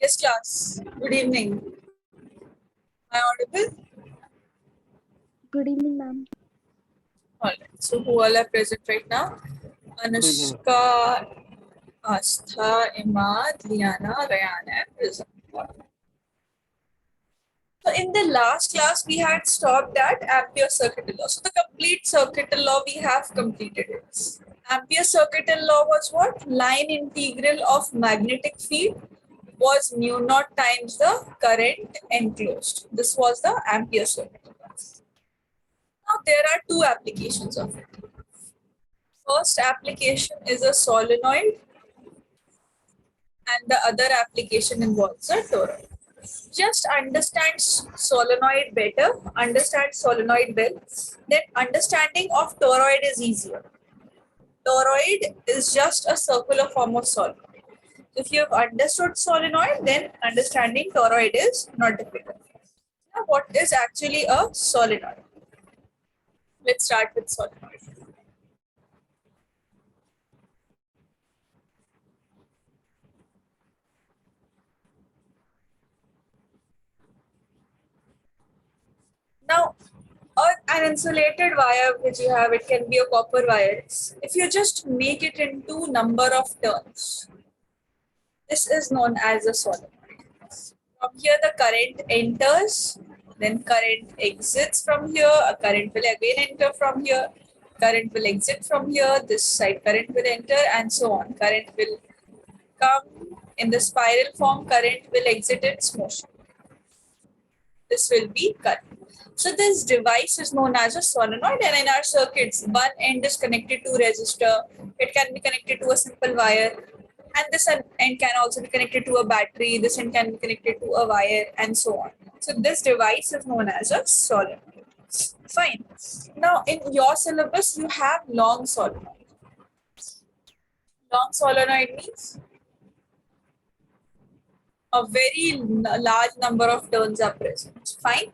Yes, class. Good evening. Am I audible? Good evening, ma'am. Alright. So who all are present right now? Anushka, Astha, Imad, Liana, Ryan, and Rizan. So in the last class, we had stopped at Ampere circuital law. So the complete circuital law we have completed it. Ampere circuital law was what? Line integral of magnetic field was mu naught times the current enclosed. This was the Ampere circuital law. Now there are two applications of it. First application is a solenoid and the other application involves a toroid. Just understand solenoid better, understand solenoid well, then understanding of toroid is easier. Toroid is just a circular form of solenoid. If you have understood solenoid, then understanding toroid is not difficult. Now, what is actually a solenoid? Let's start with solenoid. Now, an insulated wire which you have, it can be a copper wire. If you just make it into number of turns, this is known as a solenoid. From here, the current enters, then current exits from here, a current will again enter from here, current will exit from here, this side current will enter, and so on. Current will come in the spiral form, current will exit its motion. This will be current. So this device is known as a solenoid, and in our circuits, one end is connected to resistor. It can be connected to a simple wire, and this end can also be connected to a battery. This end can be connected to a wire, and so on. So this device is known as a solenoid. Fine. Now in your syllabus, you have long solenoid. Long solenoid means a very large number of turns are present. Fine.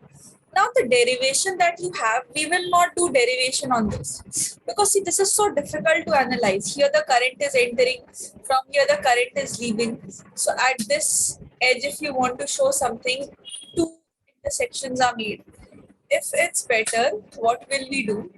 Now the derivation that you have, we will not do derivation on this because see, this is so difficult to analyze. Here the current is entering, from here the current is leaving. So at this edge, if you want to show something, two intersections are made. If it's better, what will we do?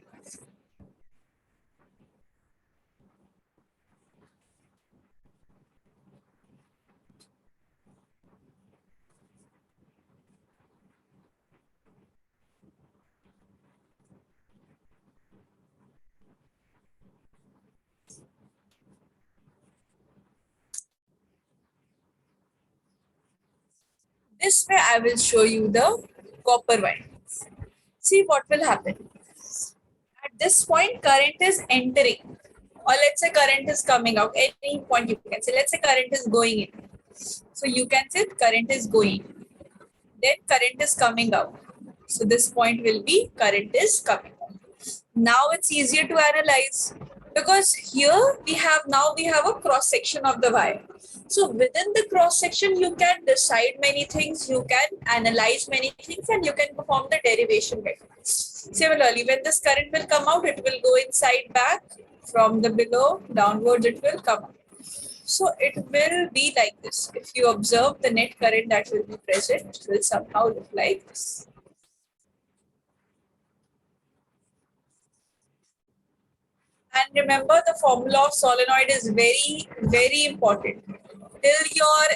This way I will show you the copper windings. See what will happen. At this point, current is entering, or let's say current is coming out. Any point you can say. Let's say current is going in. So you can say current is going. Then current is coming out. So this point will be current is coming out. Now it's easier to analyze because here we have a cross section of the wire. So within the cross section, you can decide many things, you can analyze many things, and you can perform the derivation better. Similarly, when this current will come out, it will go inside back from the below downwards, it will come out. So it will be like this. If you observe the net current that will be present, it will somehow look like this. And remember, the formula of solenoid is very, very important. Till your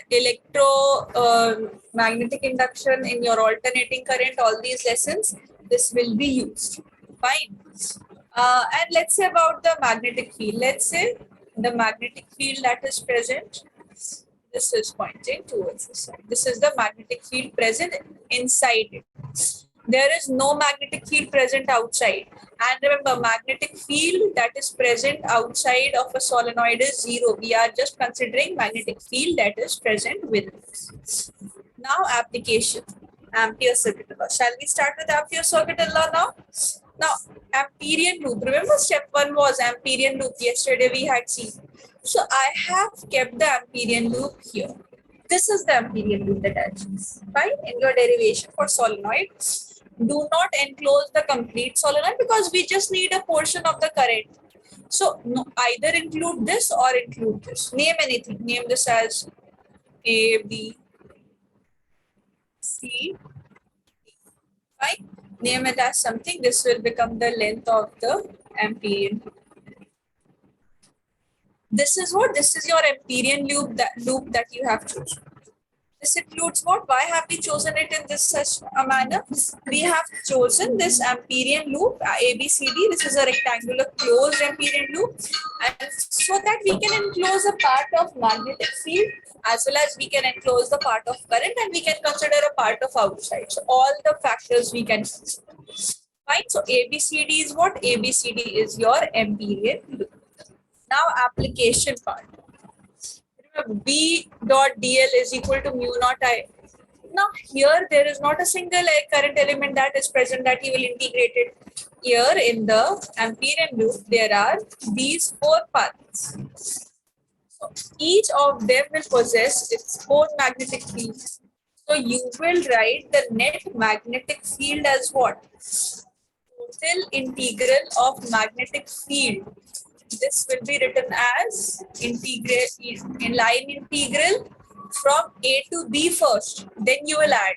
magnetic induction in your alternating current, all these lessons, this will be used. Fine. And let's say about the magnetic field. Let's say the magnetic field that is present, this is pointing towards this side. This is the magnetic field present inside it. There is no magnetic field present outside. And remember, magnetic field that is present outside of a solenoid is zero. We are just considering magnetic field that is present within it. Now, application. Ampere circuit law. Shall we start with Ampere circuit law now? Now, Amperian loop. Remember, step 1 was Amperian loop. Yesterday we had seen. So, I have kept the Amperian loop here. This is the Amperian loop that I choose. Fine. In your derivation for solenoid, do not enclose the complete solenoid because we just need a portion of the current. So, no, either include this or include this. Name anything. Name this as A, B, C. Fine. Name it as something. This will become the length of the Amperian. This is what? This is your Amperian loop that you have chosen. This includes what? Why have we chosen it in this such a manner? We have chosen this Amperian loop, ABCD. This is a rectangular closed Amperian loop. And so that we can enclose a part of magnetic field as well as we can enclose the part of current, and we can consider a part of outside. So all the factors we can consider. Fine. So ABCD is what? ABCD is your Amperian loop. Now application part. B dot dl is equal to mu naught I. Now here there is not a single current element that is present that you will integrate it. Here in the Amperian loop there are these four paths. So each of them will possess its own magnetic field. So you will write the net magnetic field as what? Total integral of magnetic field. This will be written as line integral from A to B first. Then you will add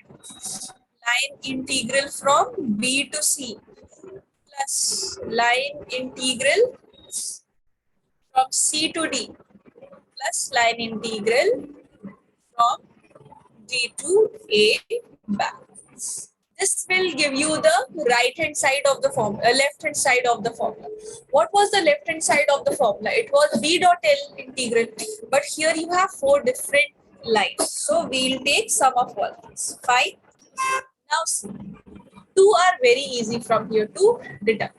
line integral from B to C plus line integral from C to D plus line integral from D to A back. This will give you the right hand side of the formula, left hand side of the formula. What was the left hand side of the formula? It was B dot L integral, but here you have four different lines. So we'll take sum of all these. Fine. Now see, two are very easy from here to determine.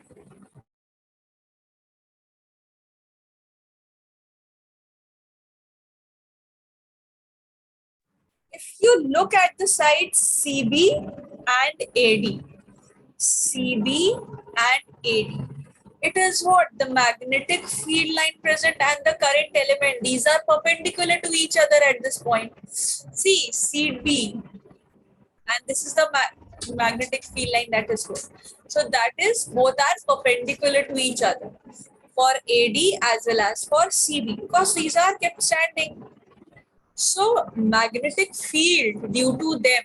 If you look at the sides CB and AD, CB and AD, it is what? The magnetic field line present and the current element. These are perpendicular to each other at this point. See, CB, and this is the magnetic field line that is good. So that is, both are perpendicular to each other for AD as well as for CB, because these are kept standing. So magnetic field due to them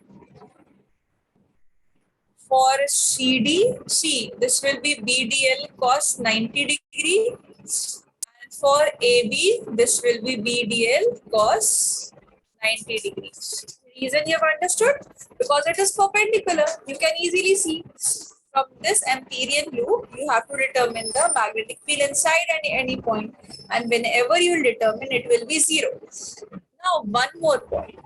for CD, see, this will be BDL cos 90 degree, and for AB, this will be BDL cos 90 degrees. Reason you have understood? Because it is perpendicular. You can easily see from this Amperian loop, you have to determine the magnetic field inside any point, and whenever you will determine, it will be 0. Now, one more point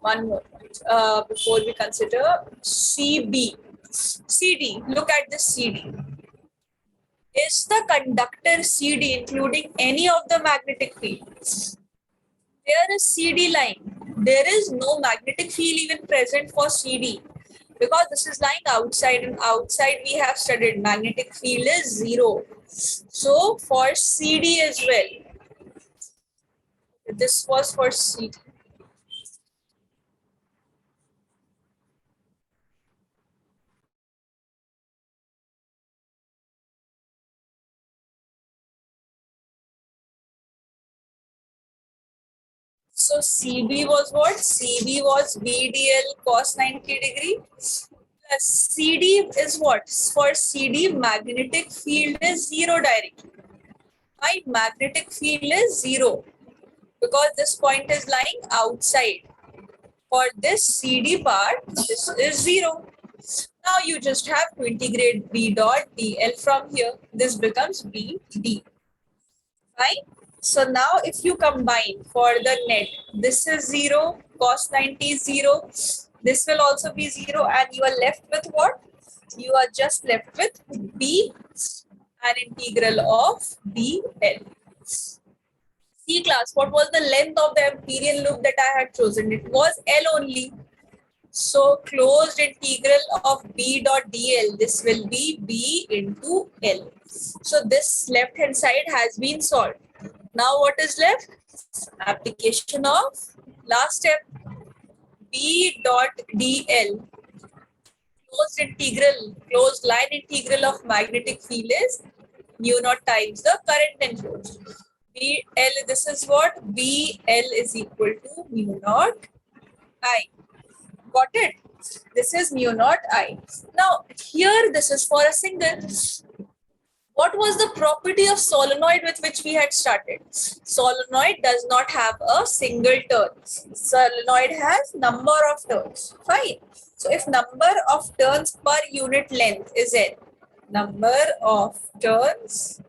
before we consider CB. CD, look at this CD. Is the conductor CD including any of the magnetic fields? There is CD line. There is no magnetic field even present for CD, because this is lying outside, and outside we have studied magnetic field is 0. So for CD as well, this was for CD. So CB was what? CB was BDL cos 90 degree. Plus CD is what? For CD, magnetic field is 0 directly. Right? Magnetic field is 0 because this point is lying outside. For this CD part, this is 0. Now you just have to integrate B dot DL from here. This becomes BD. Right? So now if you combine for the net, this is 0, cos 90 is 0, this will also be 0, and you are left with what? You are just left with B, an integral of DL. C class, what was the length of the Amperian loop that I had chosen? It was L only. So closed integral of B dot DL, this will be B into L. So this left hand side has been solved. Now what is left? Application of last step, B dot DL. Closed line integral of magnetic field is mu naught times the current enclosed. BL, this is what? BL is equal to mu naught I. Got it? This is mu naught I. Now here this is for a single. What was the property of solenoid with which we had started? Solenoid does not have a single turn. Solenoid has number of turns. Fine. So if number of turns per unit length is n, number of turns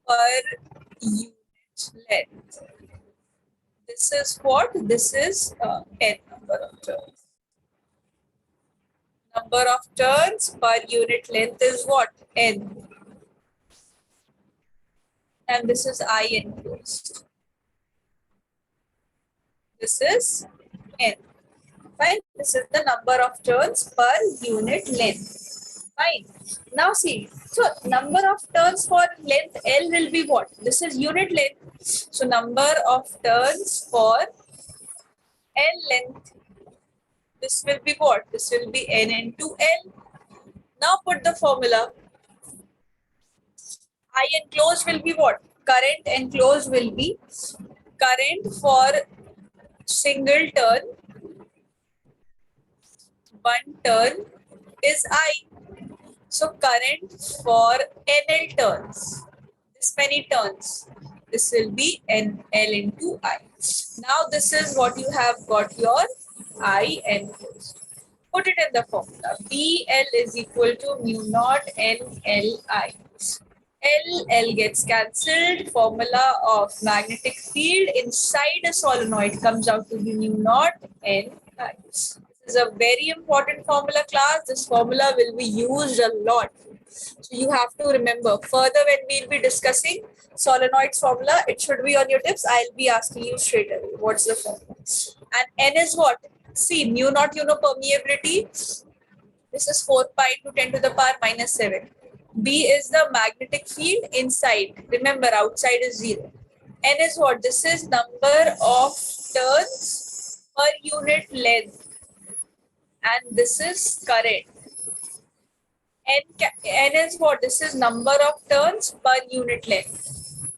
per unit length. This is what? This is n number of turns. Number of turns per unit length is what? N. And this is I enclosed. This is n. Fine. This is the number of turns per unit length. Fine. Now see. So number of turns for length L will be what? This is unit length. So number of turns for L length. This will be what? This will be n into L. Now put the formula. I enclosed will be what? Current enclosed will be current for single turn. One turn is I. So current for NL turns. This many turns. This will be NL into I. Now this is what you have got your I enclosed. Put it in the formula. BL is equal to mu naught NLI. L gets cancelled. Formula of magnetic field inside a solenoid comes out to be mu naught Ni. This is a very important formula, class. This formula will be used a lot. So you have to remember. Further, when we'll be discussing solenoids formula, it should be on your tips. I'll be asking you straight away. What's the formula? And N is what? See, mu naught, you know, permeability. This is 4 pi to 10 to the power minus 7. B is the magnetic field inside. Remember, outside is 0. N is what? This is number of turns per unit length. And this is current. N is what? This is number of turns per unit length.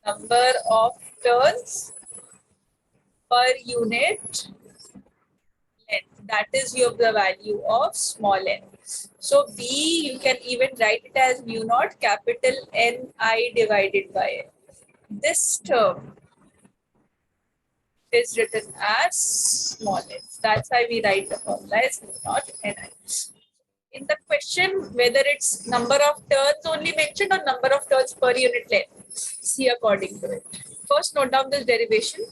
Number of turns per unit length. That is the value of small n. So B, you can even write it as mu naught capital Ni divided by n. This term is written as small n. That's why we write the formula as mu naught Ni. In the question, whether it's number of turns only mentioned or number of turns per unit length, see according to it. First, note down this derivation.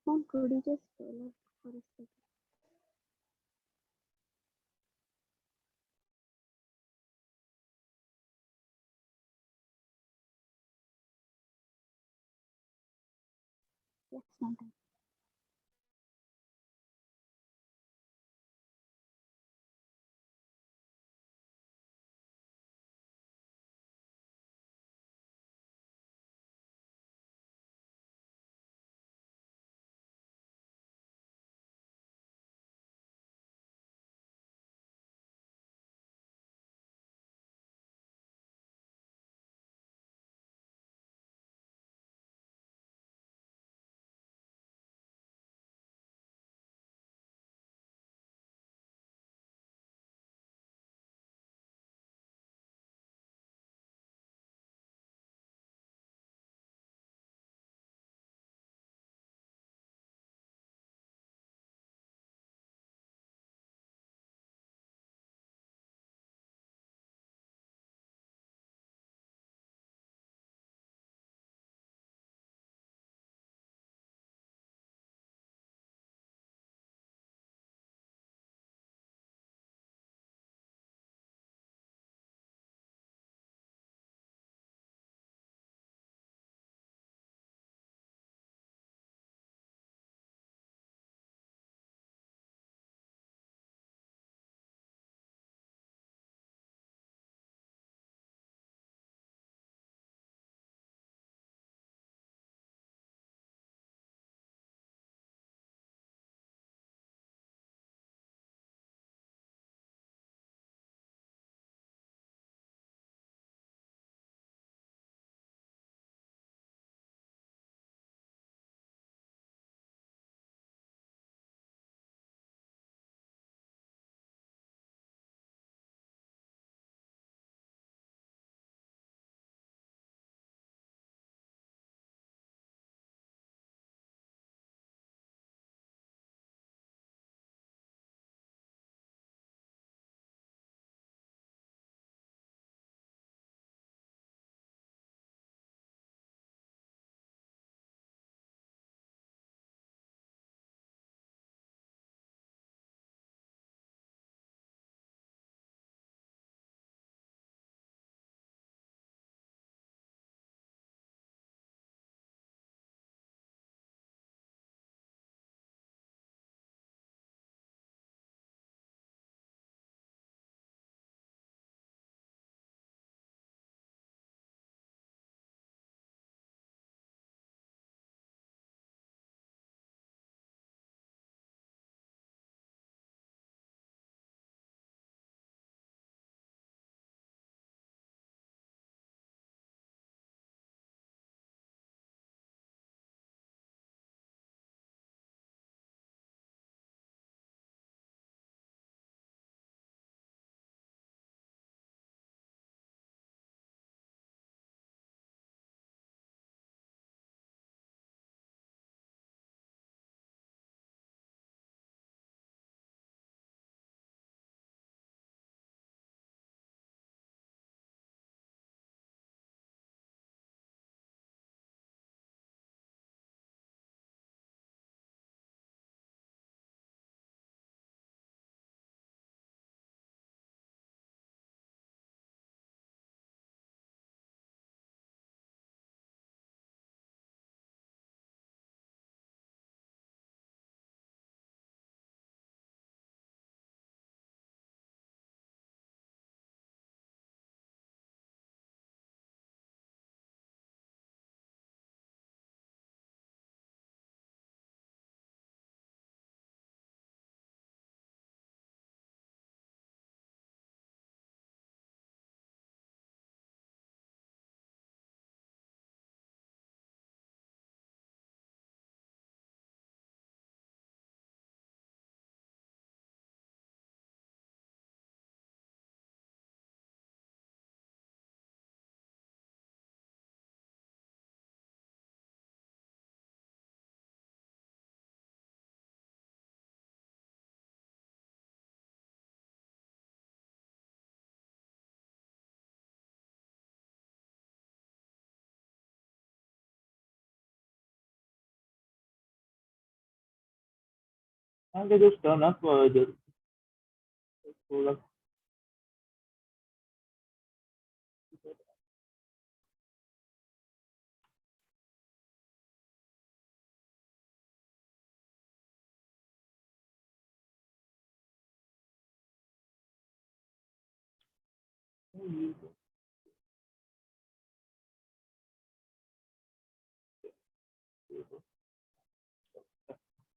Ma'am, could you just spell it for a second? Yes, ma'am. Can't I just turn up just scroll up?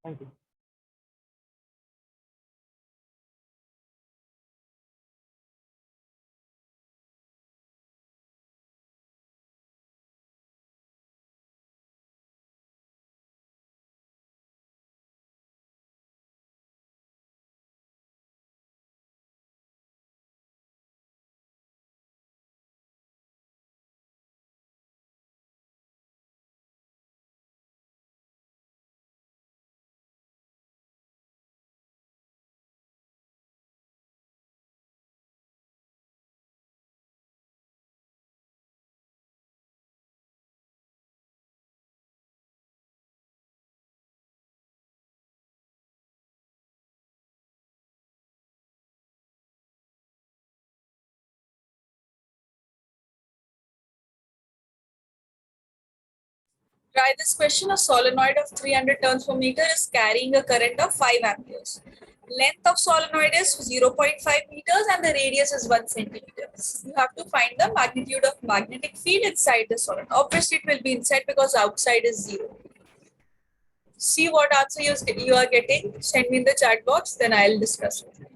Thank you. Try this question. A solenoid of 300 turns per meter is carrying a current of 5 amperes. Length of solenoid is 0.5 meters and the radius is 1 centimeter. You have to find the magnitude of magnetic field inside the solenoid. Obviously, it will be inside because outside is 0. See what answer you are getting. Send me in the chat box, then I'll discuss it.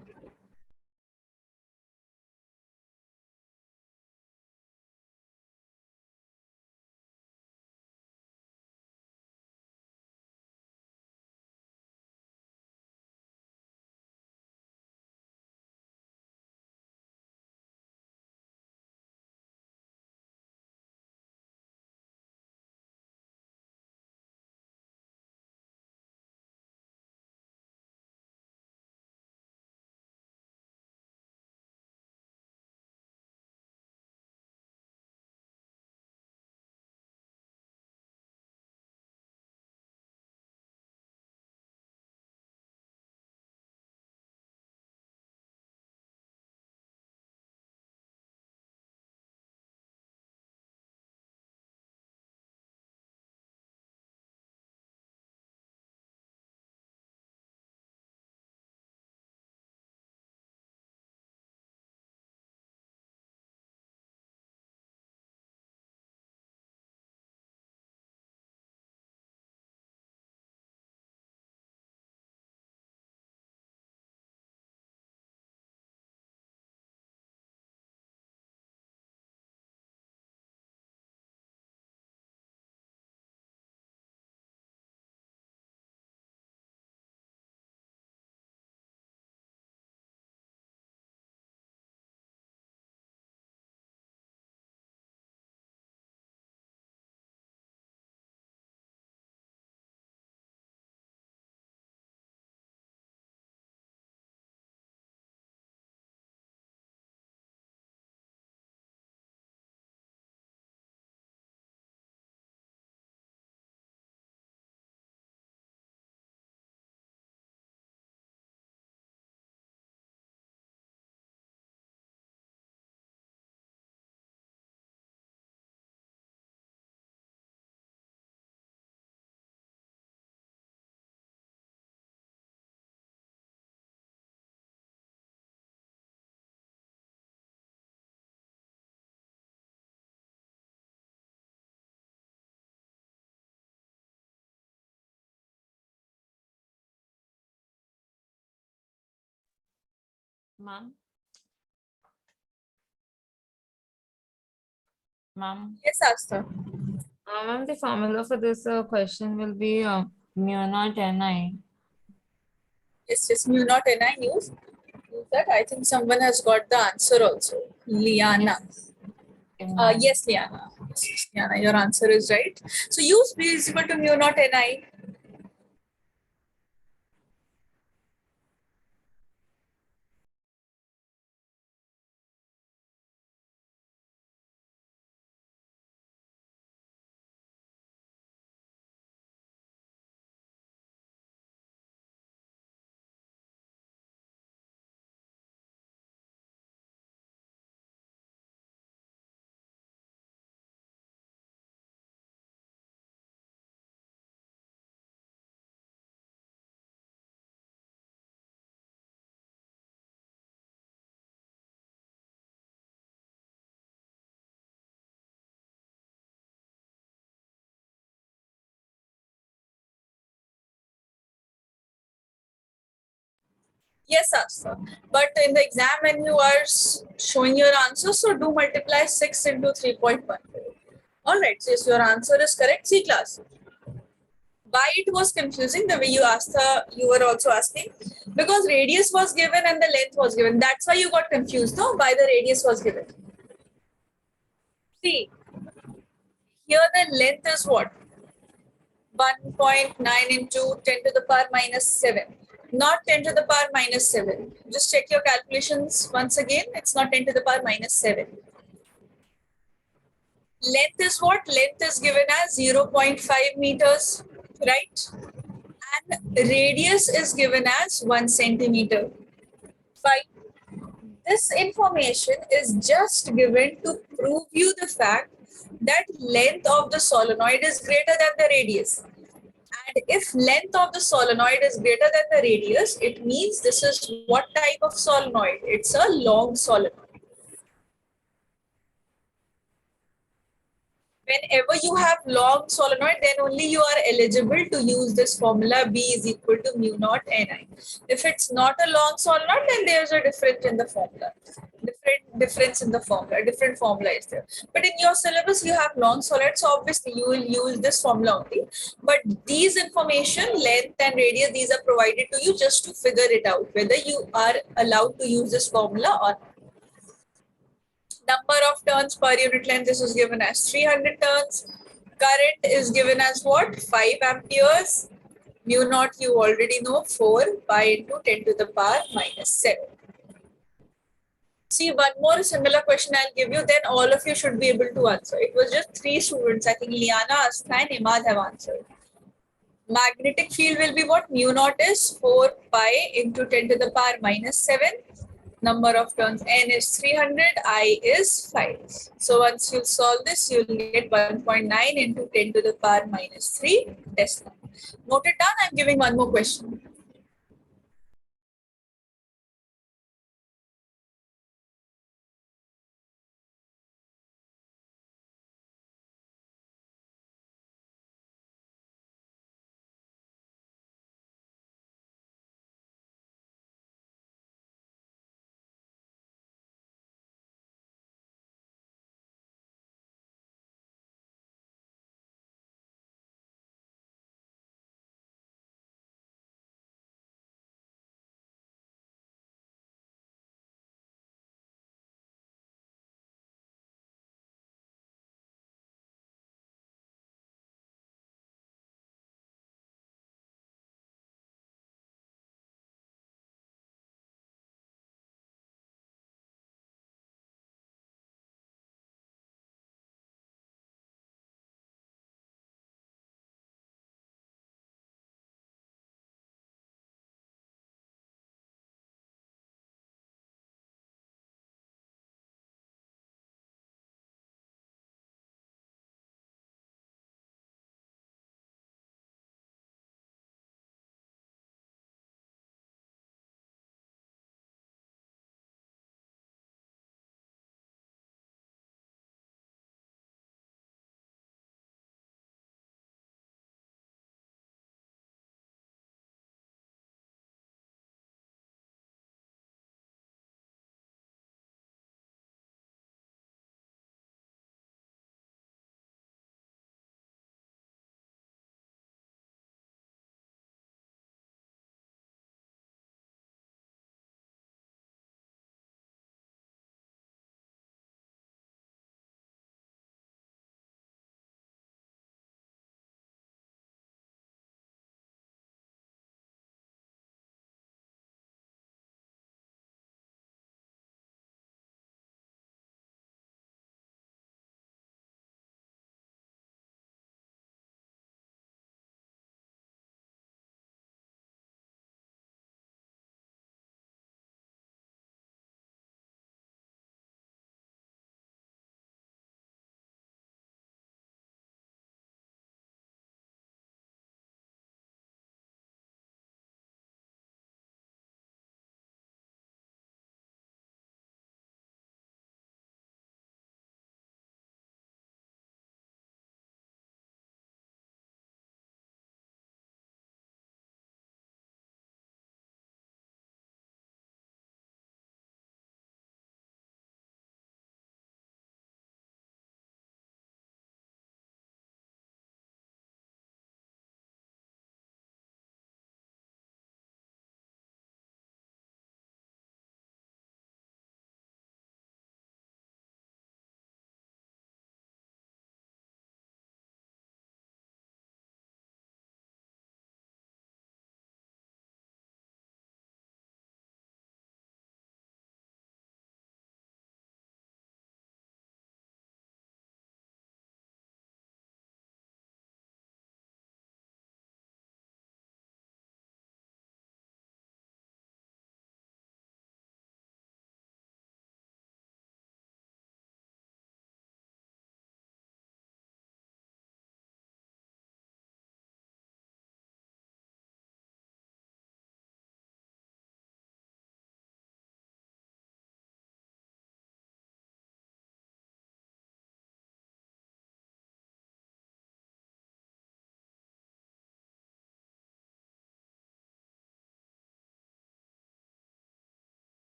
Ma'am? Ma'am? Yes, Asta. Ma'am, the formula for this question will be mu naught Ni. Yes, mu naught Ni use that. I think someone has got the answer also. Liana. Ma'am. Yes, Liana. Yes, Liana, your answer is right. So use B is equal to mu naught Ni. Yes, Asta. But in the exam, when you are showing your answer, so do multiply 6 into 3.1. All right, so yes, your answer is correct. C class. Why it was confusing the way you asked you were also asking? Because radius was given and the length was given. That's why you got confused, no? Why the radius was given. See, here the length is what? 1.9 into 10 to the power minus 7. Not 10 to the power minus 7. Just check your calculations once again. It's not 10 to the power minus 7. Length is what? Length is given as 0.5 meters, right? And radius is given as 1 centimeter. Fine. This information is just given to prove you the fact that length of the solenoid is greater than the radius. And if length of the solenoid is greater than the radius, it means this is what type of solenoid? It's a long solenoid. Whenever you have long solenoid, then only you are eligible to use this formula B is equal to mu naught Ni. If it's not a long solenoid, then there's a difference in the formula. Difference in the formula, different formula is there. But in your syllabus, you have long solenoid, so obviously you will use this formula only. But these information, length and radius, these are provided to you just to figure it out, whether you are allowed to use this formula or not. Number of turns per unit length, this is given as 300 turns. Current is given as what? 5 amperes. Mu naught you already know, 4 pi into 10 to the power minus 7. See, one more similar question I'll give you, then all of you should be able to answer. It was just 3 students. I think Liana, Astha and Imad have answered. Magnetic field will be what? Mu naught is 4 pi into 10 to the power minus 7. Number of turns n is 300, I is 5. So once you solve this, you'll get 1.9 into 10 to the power minus 3 Tesla. Note it down, I'm giving one more question.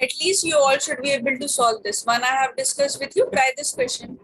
At least you all should be able to solve this one. I have discussed with you. Try this question.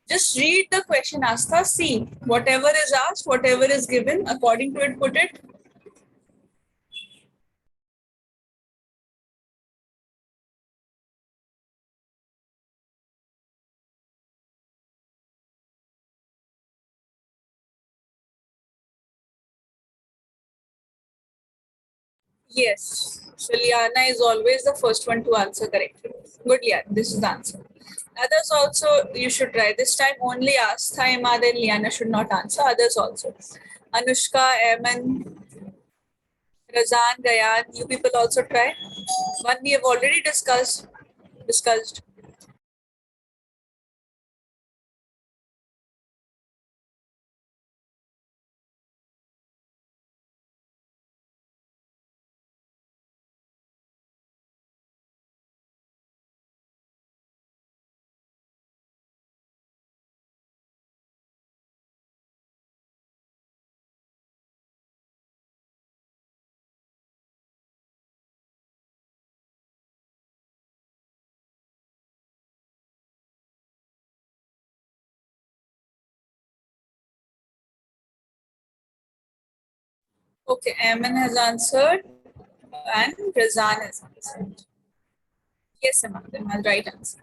Just read the question, Astha. See, whatever is asked, whatever is given, according to it, put it. Yes. So Liana is always the first one to answer correctly. Good, Liana. This is the answer. Others also, you should try. This time only Astha, Imad and Liana should not answer. Others also. Anushka, Eman, Razan, Gayan, you people also try. One we have already discussed. Okay, Eman has answered and Razan has answered. Yes, Eman, right answer.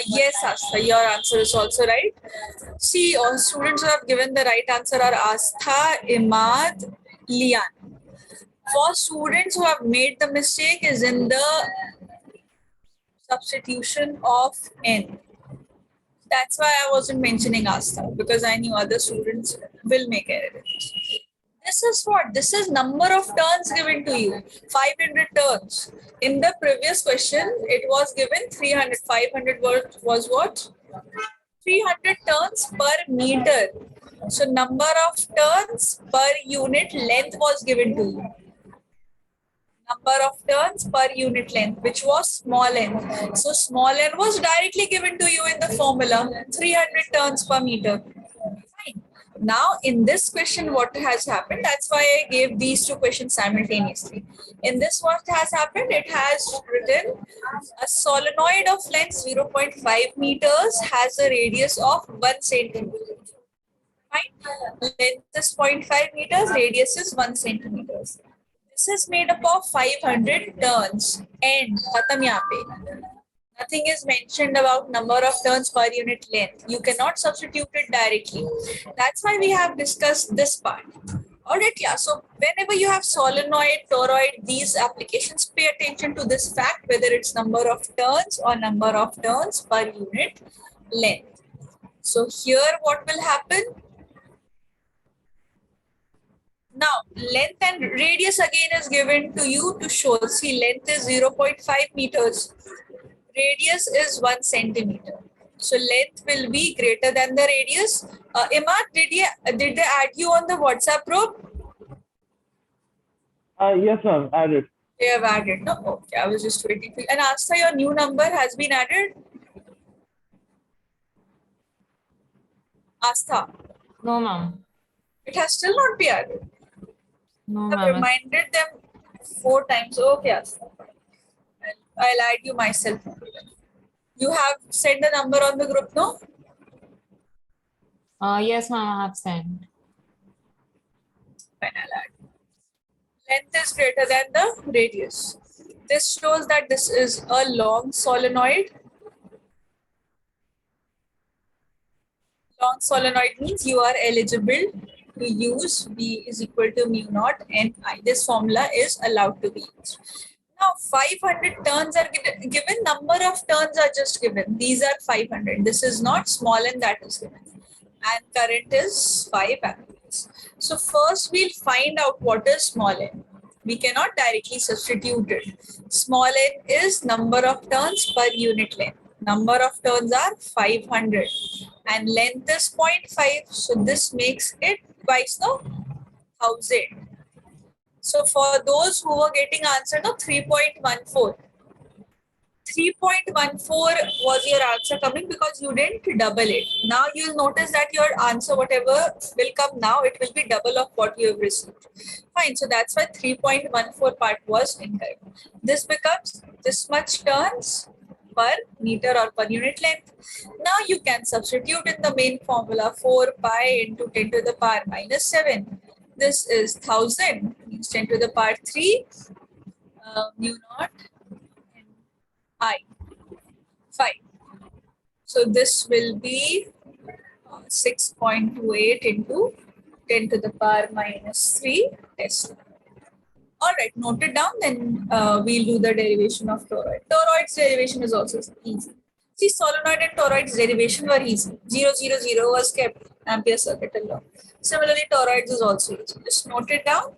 Yes, Astha, your answer is also right. See, all students who have given the right answer are Astha, Imad, Lian. For students who have made the mistake is in the substitution of N. That's why I wasn't mentioning Astha, because I knew other students will make errors. This is what? This is number of turns given to you. 500 turns. In the previous question, it was given 300. 500 was what? 300 turns per meter. So number of turns per unit length was given to you. Number of turns per unit length, which was small n. So small n was directly given to you in the formula, 300 turns per meter. Fine. Now, in this question, what has happened? That's why I gave these two questions simultaneously. In this, what has happened? It has written a solenoid of length 0.5 meters has a radius of 1 centimeter. Fine. Length is 0.5 meters, radius is 1 centimeters. This is made up of 500 turns. End. Khatam yahan pe. Nothing is mentioned about number of turns per unit length. You cannot substitute it directly. That's why we have discussed this part. Alright, yeah. So whenever you have solenoid, toroid, these applications, pay attention to this fact, whether it's number of turns or number of turns per unit length. So here what will happen? Now, length and radius again is given to you to show. See, length is 0.5 meters. Radius is 1 centimeter. So length will be greater than the radius. Imad, did they add you on the WhatsApp group? Yes, ma'am. Added. They have added. No, okay. I was just waiting for you. And Astha, your new number has been added. Astha, No, ma'am. it has still not been added. No, I've ma'am. reminded them 4 times. Okay, Astha. I'll add you myself. You have sent the number on the group, no? Yes, ma'am, I have sent. Fine, I'll add. Length is greater than the radius. This shows that this is a long solenoid. Long solenoid means you are eligible to use V is equal to mu naught NI. This formula is allowed to be used. Now 500 turns are given, number of turns are just given. These are 500. This is not small n that is given. And current is 5 amperes. So first we'll find out what is small n. We cannot directly substitute it. Small n is number of turns per unit length. Number of turns are 500 and length is 0.5. So this makes it twice the 1000. So for those who were getting answer no 3.14. 3.14 was your answer coming because you didn't double it. Now you'll notice that your answer, whatever will come now, it will be double of what you have received. Fine. So that's why 3.14 part was incorrect. This becomes this much turns per meter or per unit length. Now you can substitute in the main formula 4 pi into 10 to the power minus 7. This is 1000 means 10 to the power 3 mu naught I 5. So this will be 6.28 into 10 to the power minus 3 Tesla. All right, note it down, then we'll do the derivation of toroid. Toroid's derivation is also easy. See, solenoid and toroid's derivation were easy. 0, 0, 0 was kept, Ampere circuit law. Similarly, toroids is also easy. Just note it down,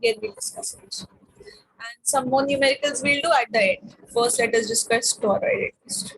then we'll discuss it. And some more numericals we'll do at the end. First, let us discuss toroid at least.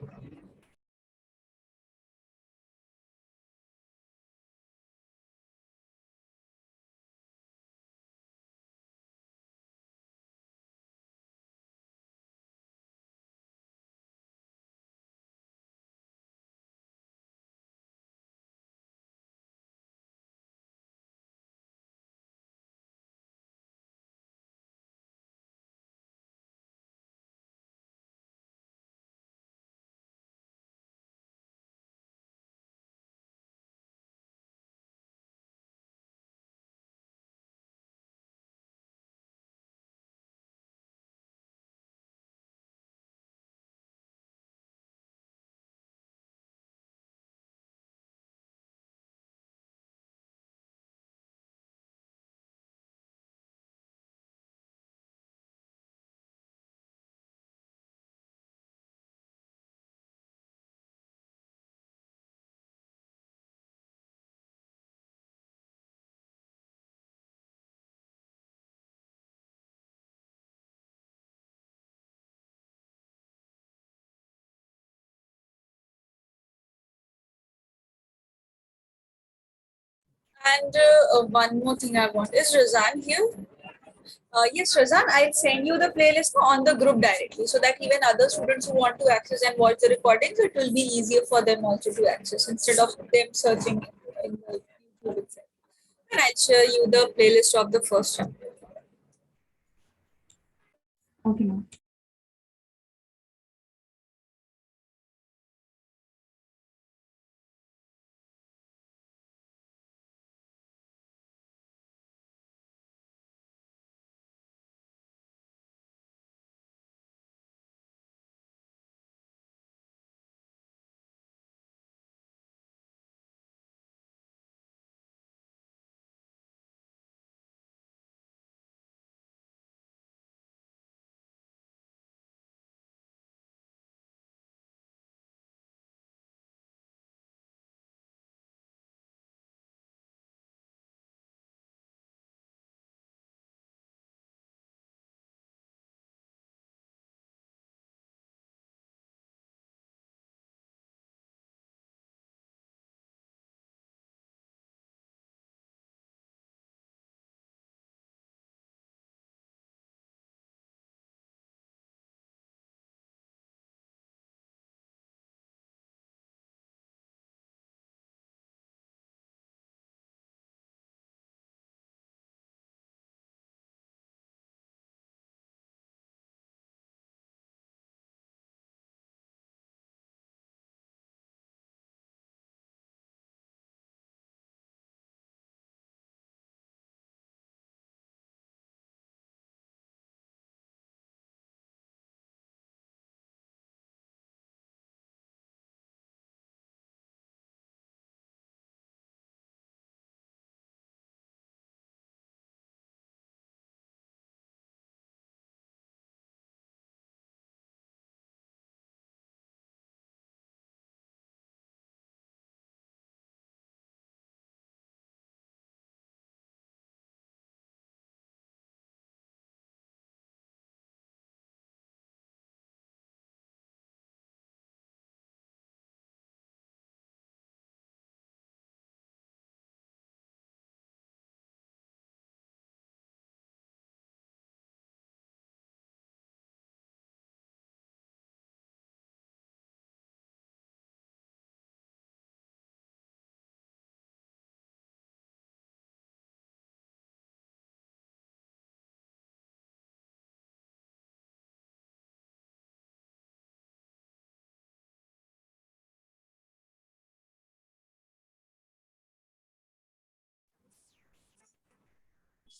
And one more thing I want is Razan here. Yes, Razan, I'll send you the playlist on the group directly so that even other students who want to access and watch the recordings, it will be easier for them also to access instead of them searching in the YouTube itself. And I'll share you the playlist of the first chapter. Okay, ma'am.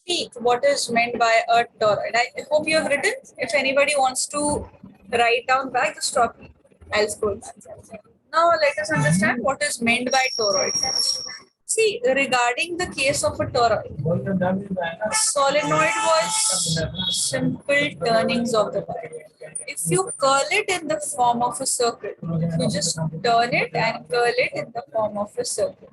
speak what is meant by a toroid. I hope you have written. If anybody wants to write down back, just stop me. I'll scroll back. Now let us understand what is meant by toroid. See, regarding the case of a toroid, solenoid was simple turnings of the wire. If you curl it in the form of a circle, if you just turn it and curl it in the form of a circle,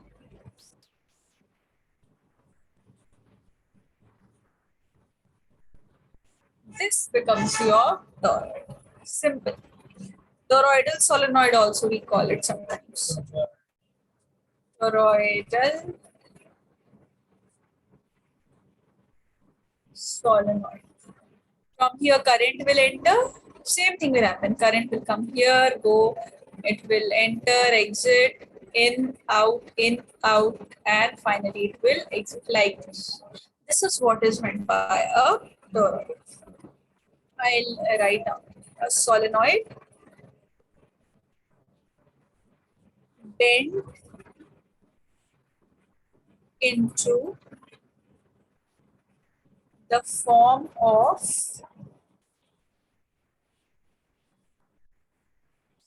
this becomes your toroid. Simple. Toroidal solenoid also we call it sometimes. Toroidal solenoid. From here current will enter. Same thing will happen. Current will come here, go. It will enter, exit, in, out, and finally it will exit like this. This is what is meant by a toroid. I'll write down a solenoid bent into the form of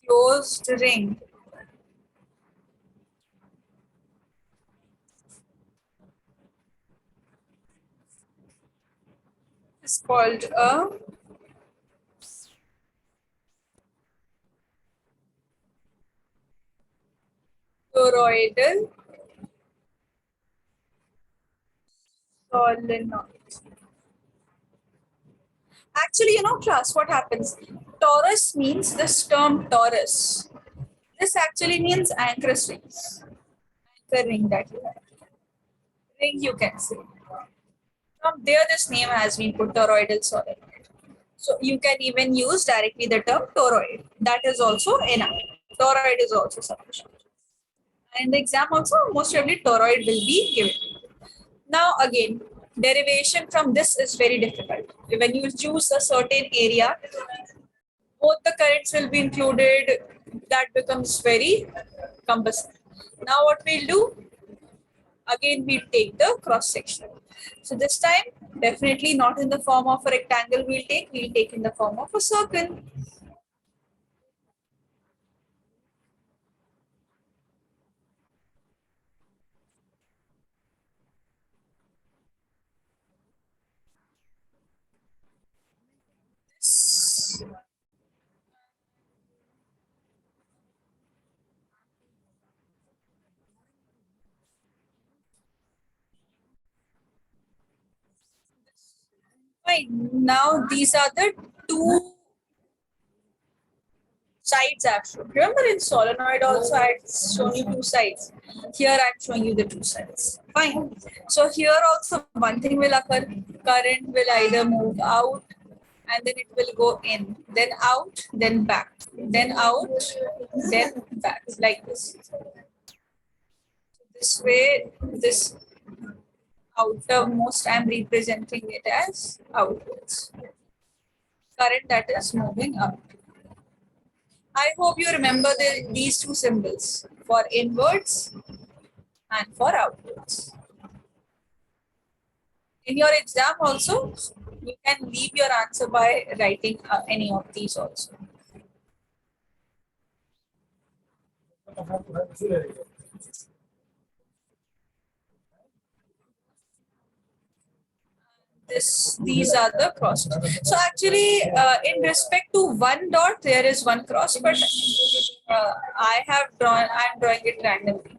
closed ring is called a toroidal solenoid. Actually, class, what happens? Torus means this term torus. This actually means anchor rings. Anchor ring that you have. Ring you can say. From there, this name has been put toroidal solenoid. So you can even use directly the term toroid. That is also enough. Toroid is also sufficient. And in the exam also, most probably toroid will be given. Now again, derivation from this is very difficult. When you choose a certain area, both the currents will be included. That becomes very cumbersome. Now what we'll do? Again, we'll take the cross section. So this time, definitely not in the form of a rectangle we'll take in the form of a circle. Fine. Now these are the two sides I've shown. Remember in solenoid also I had shown you two sides. Here I'm showing you the two sides. Fine. So here also one thing will occur. Current will either move out and then it will go in, then out, then back, then out, then back, like this. This way, this outermost I'm representing it as outwards. Current that is moving up. I hope you remember these two symbols for inwards and for outwards. In your exam also, you can leave your answer by writing any of these also. These are the crosses. So actually, in respect to one dot, there is one cross, but I'm drawing it randomly.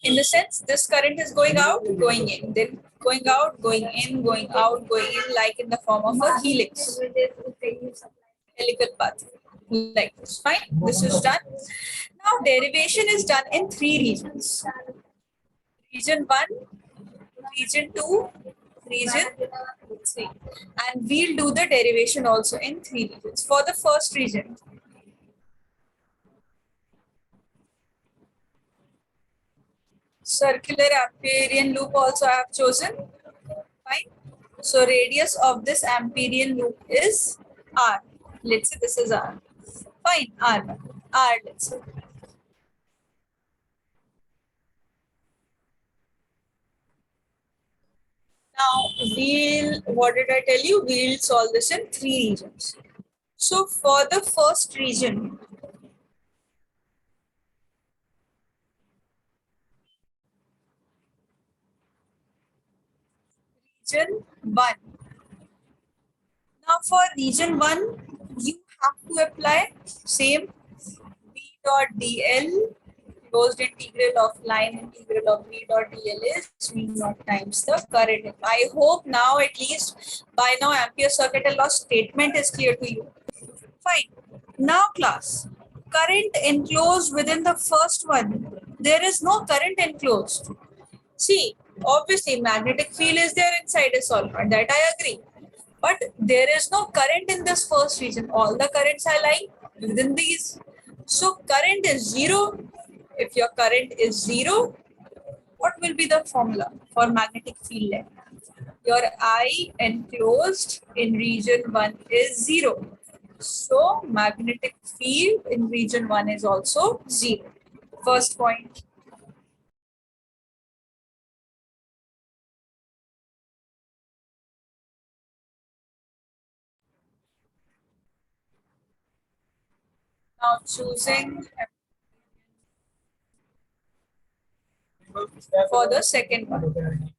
In the sense, this current is going out, going in, then going out, going in, going out, going in, like in the form of a helix, helical path, like this. Fine, this is done. Now, derivation is done in three regions: region 1, region 2, region 3. And we'll do the derivation also in three regions. For the first region, circular Amperian loop also I have chosen. Fine. So radius of this Amperian loop is R. Let's say this is R. Fine, R. R, let's say. Now, what did I tell you? We'll solve this in 3 regions. So for the first region, region 1. Now for region 1, you have to apply same B dot dl closed integral of line integral of B dot dl is mu naught times the current. I hope now at least by now ampere circuit and law statement is clear to you. Fine. Now class, current enclosed within the first one. There is no current enclosed. See, obviously magnetic field is there inside a solenoid, that I agree. But there is no current in this first region. All the currents are lying within these. So current is 0. If your current is 0, what will be the formula for magnetic field length? Your I enclosed in region 1 is 0. So magnetic field in region 1 is also 0. First point. Now choosing for the second one.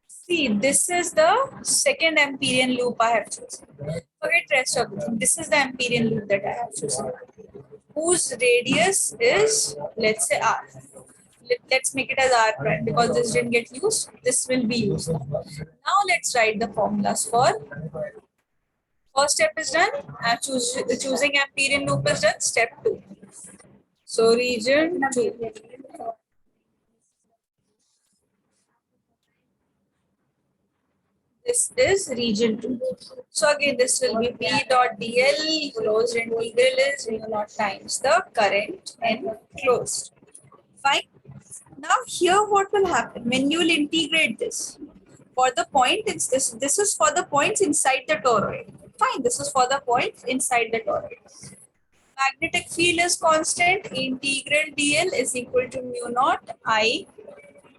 See, this is the second Amperian loop I have chosen. Forget rest of it. This is the Amperian loop that I have chosen, whose radius is, let's say, R. Let's make it as R prime because this didn't get used. This will be used. Now let's write the formulas for. First step is done. And choosing Amperian loop is done. Step 2. So region 2. This is region 2. So again, this will be P dot dl closed integral is mu naught times the current enclosed. Fine. Now here what will happen when you will integrate this? For the point, it's this is for the points inside the toroid. Fine, this is for the points inside the toroid. Magnetic field is constant. Integral dl is equal to mu naught I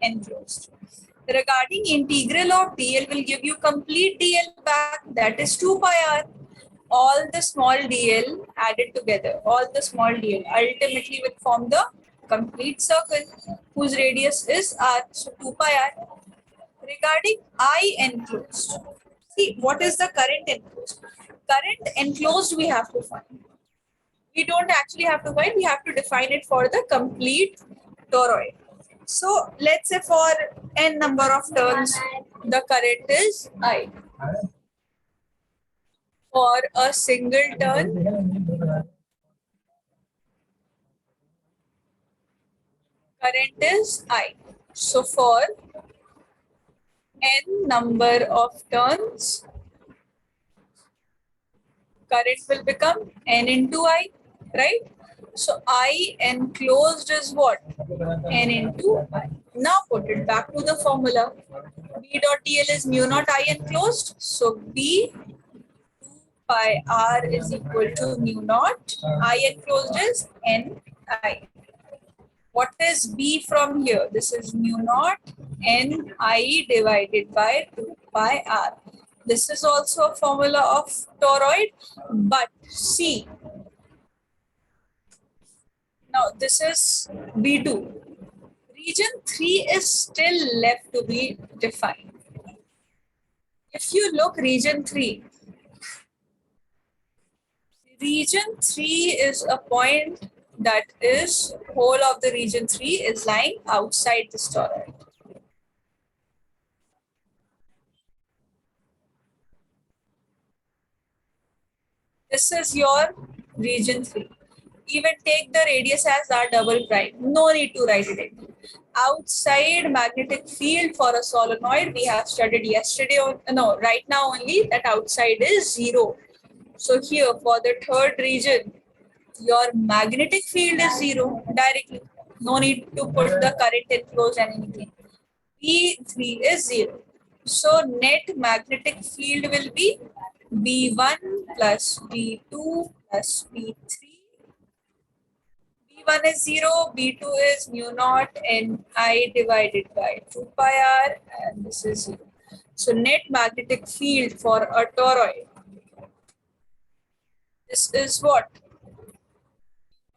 enclosed. Regarding integral of dl will give you complete dl back, that is 2 pi r. All the small dl added together, all the small dl ultimately will form the complete circle whose radius is r, so 2 pi r. Regarding I enclosed, see what is the current enclosed? Current enclosed we have to find. We don't actually have to find, we have to define it for the complete toroid. So let's say for n number of turns, the current is I. For a single turn, current is I. So for n number of turns, current will become n into I, right? So I enclosed is what? N into I. Now put it back to the formula. B dot dl is mu naught I enclosed. So B 2 pi r is equal to mu naught. I enclosed is n I. What is B from here? This is mu naught n I divided by 2 pi r. This is also a formula of toroid, but see, now this is B2. Region 3 is still left to be defined. If you look region 3 is a point that is whole of the region 3 is lying outside the toroid. This is your region 3. Even take the radius as R double prime. No need to write it in. Outside magnetic field for a solenoid, we have studied yesterday, right now only, that outside is 0. So here for the third region, your magnetic field is 0 directly. No need to put the current enclosed and anything. B3 is 0. So net magnetic field will be B1 plus B2 plus B3. B1 is 0, B2 is mu naught Ni divided by 2 pi r, and this is 0. So net magnetic field for a toroid, this is what?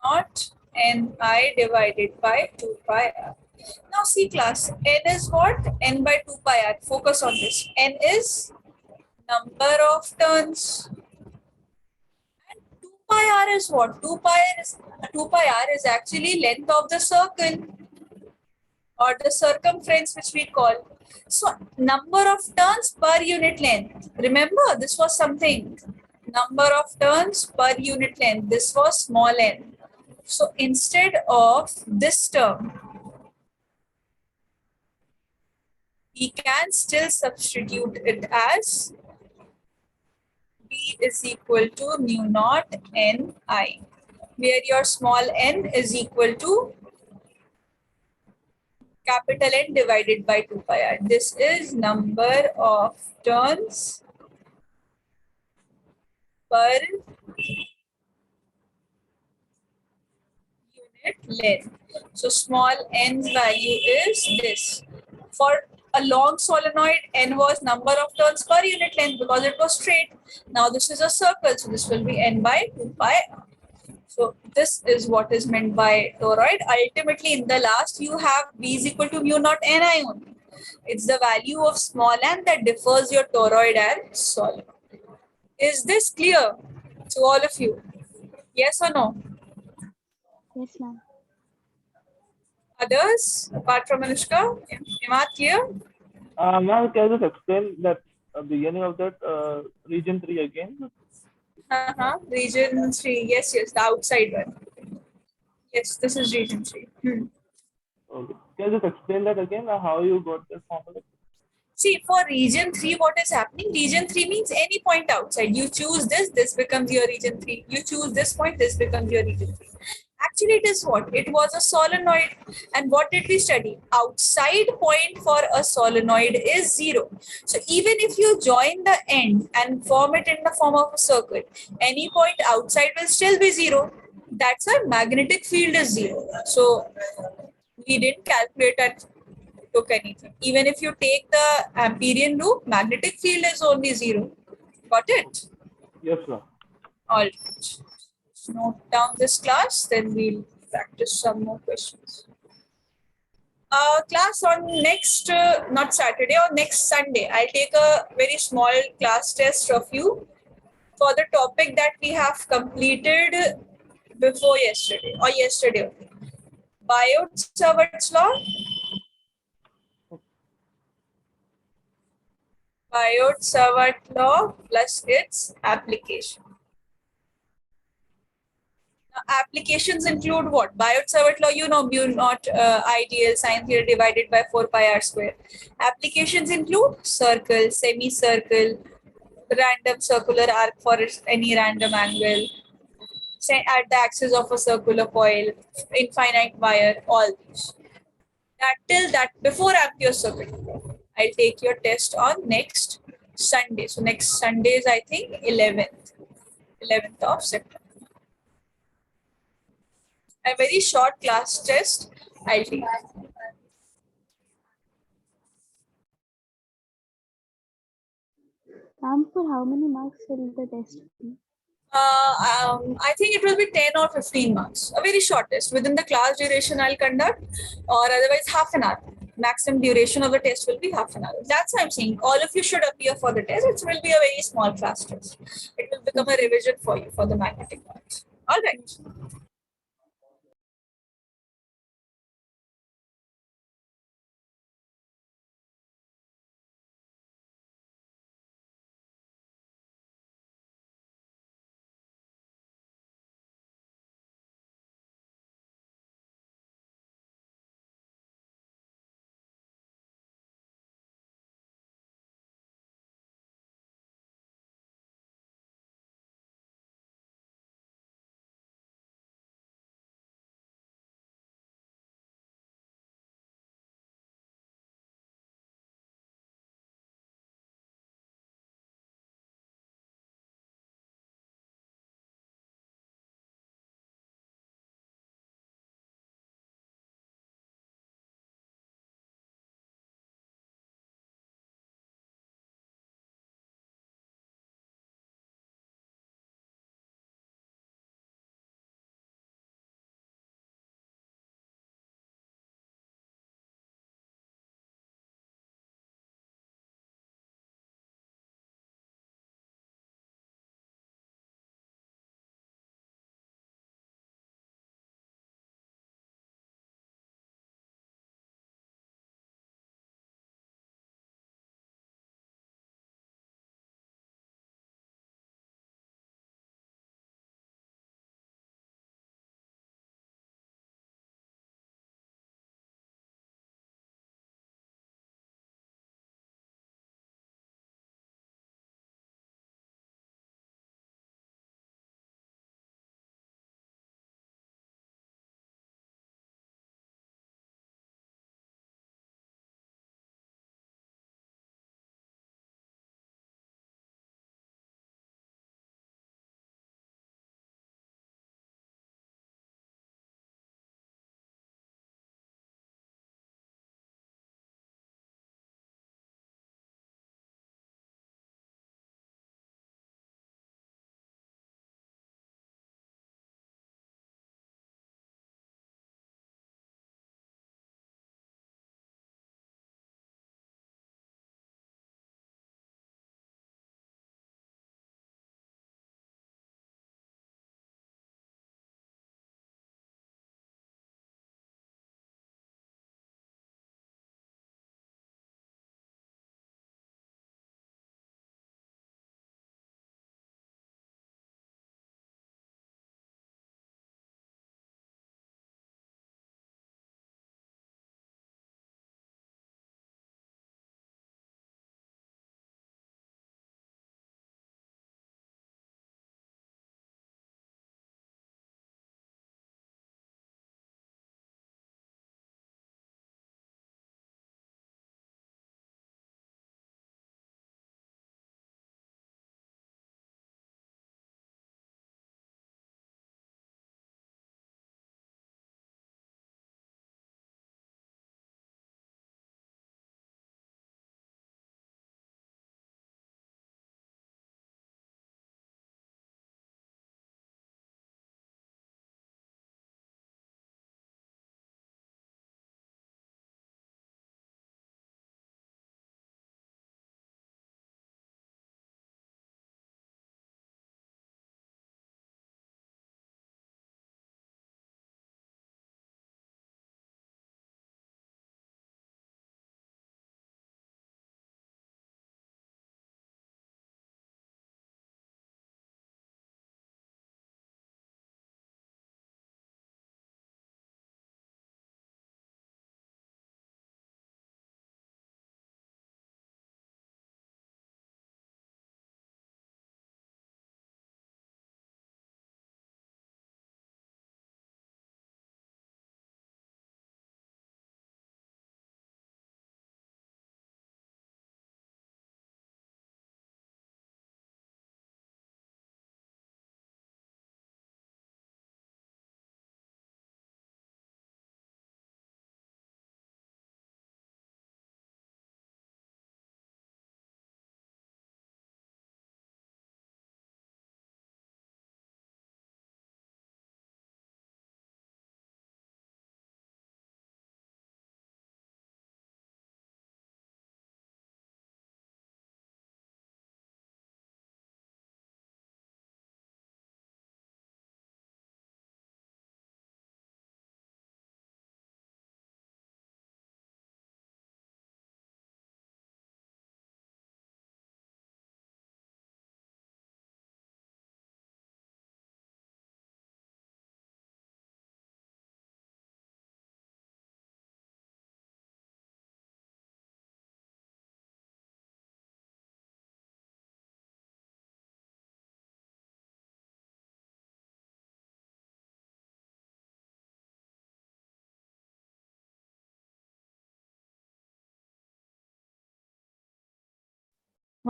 Naught Ni divided by 2 pi r. Now see class, n is what? N by 2 pi r. Focus on this. N is number of turns. And 2 pi r is what? 2 pi r is actually length of the circle, or the circumference, which we call. So number of turns per unit length. Remember, this was something. Number of turns per unit length. This was small n. So instead of this term, we can still substitute it as B is equal to mu naught Ni, where your small n is equal to capital N divided by 2 pi r. This is number of turns per unit length. So small n's value is this. For a long solenoid, n was number of turns per unit length because it was straight. Now this is a circle, so this will be n by 2 pi r. So this is what is meant by toroid. Ultimately, in the last, you have B is equal to mu naught Ni only. It's the value of small n that differs your toroid and solenoid. Is this clear to all of you? Yes or no? Yes, ma'am. Others, apart from Anushka? Am I clear? Ma'am, can you just explain that beginning of that region 3 again? Region 3. Yes, yes, the outside one. Yes, this is region 3. Okay. Can you just explain that again? How you got that formula? See, for region 3, what is happening? Region 3 means any point outside. You choose this, this becomes your region 3. You choose this point, this becomes your region 3. Actually, it is what? It was a solenoid. And what did we study? Outside point for a solenoid is 0. So even if you join the end and form it in the form of a circle, any point outside will still be 0. That's why magnetic field is 0. So we didn't calculate and took anything. Even if you take the Amperian loop, magnetic field is only 0. Got it? Yes, ma'am. All right. Note down this class, then we'll practice some more questions. Class on next, not Saturday, or next Sunday, I'll take a very small class test of you for the topic that we have completed before yesterday, or yesterday. Biot-Savart's law. Biot-Savart law plus its application. Now, applications include what? Biot-Savart law, you know, mu naught ideal sine theta divided by 4 pi r square. Applications include circle, semicircle, random circular arc for any random angle, say at the axis of a circular coil, infinite wire, all these. That till that before ampere circuit. I'll take your test on next Sunday. So next Sunday is, I think, 11th of September. A very short class test I'll take. Ma'am, for how many marks will the test be? I think it will be 10 or 15 marks. A very short test. Within the class duration I'll conduct, or otherwise half an hour. Maximum duration of the test will be half an hour. That's why I'm saying all of you should appear for the test. It will be a very small class test. It will become a revision for you for the magnetic parts. All right.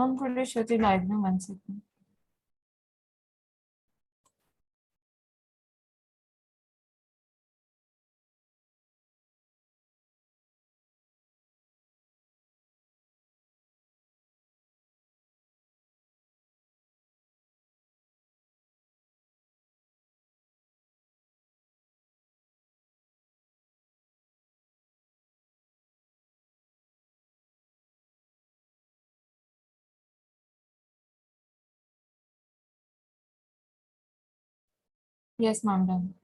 I'm pretty sure the diagram 1 second. Yes, ma'am, done.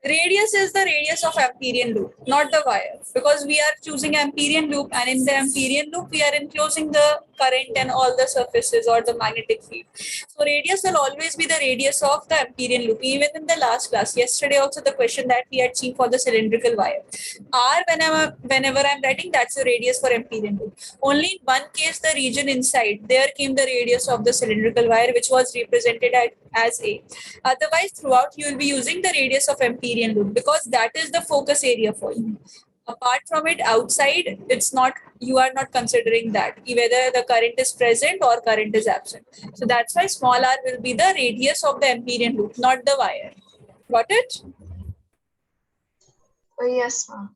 Radius is the radius of Amperian loop, not the wire, because we are choosing Amperian loop, and in the Amperian loop, we are enclosing the current and all the surfaces or the magnetic field. So radius will always be the radius of the Amperian loop. Even in the last class, yesterday also the question that we had seen for the cylindrical wire. R, whenever I'm writing, that's the radius for Amperian loop. Only in one case, the region inside, there came the radius of the cylindrical wire, which was represented as A. Otherwise, throughout, you will be using the radius of Amperian loop because that is the focus area for you. Apart from it, outside, it's not, you are not considering that, whether the current is present or current is absent. So that's why small r will be the radius of the Amperian loop, not the wire. Got it? Oh, yes, ma'am.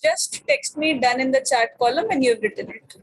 Just text me done in the chat column and you've written it.